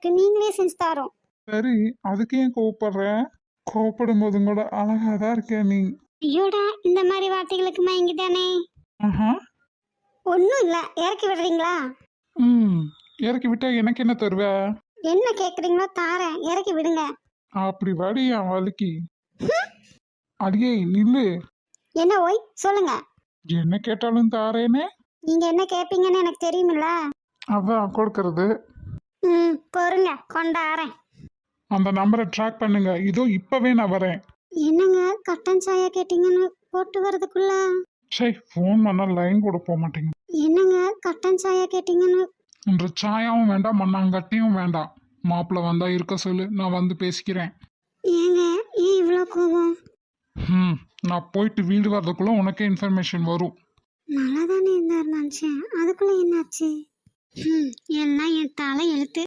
இருக்கு, நீங்களே செஞ்சு தரோம். சரி, அதுக்கு ஏன் கோவப்படுற? கோவப்படும் போதும் கூட அழகாதான் இருக்க நீ. ஐயோடா, இந்த மாதிரி வார்த்தைகளுக்கு மயங்கிட்டானே. ஆஹா. ஒன்றும் இல்லை, இறக்கி விடுறீங்களா? ம். இறக்கி விட்டா எனக்கு என்ன தருவ? என்ன கேட்குறீங்களோ தாரேன், இறக்கி விடுங்க. அப்படி வாடி என் வலிக்கு. அடியே நில்லு. என்ன ஓய், சொல்லுங்க. என்ன கேட்டாலும் தாரேனே. நீங்க என்ன கேட்பீங்கன்னு எனக்கு தெரியுமில்ல. அதான் கொடுக்கறது. பொறுங்க, கொண்டாறேன். அந்த நம்பரை ட்ராக் பண்ணுங்க, இதோ இப்பவே நான் வரேன். என்னங்க கட்டன் சாயா கேட்டீங்கன்னு போட்டு வரதுக்குள்ள. சே, ஃபோன் பண்ணா லைன் கூட போக மாட்டேங்குது. என்னங்க கட்டன் சாயா கேட்டீங்கன்னு. இன்று சாயாவும் வேண்டாம், மண்ணாங்கட்டியும் வேண்டாம். மாப்பிள்ள வந்தா இருக்க சொல்லு, நான் வந்து பேசிக்கிறேன். ஏங்க ஏன் இவ்வளோ கோபம்? நான் போயிட்டு வீடு வர்றதுக்குள்ள உனக்கே இன்ஃபர்மேஷன் வரும். நல்லா தானே இருந்தார் நினச்சேன், அதுக்குள்ள என்னாச்சு? எல்லாம் என் தலை எழுத்து.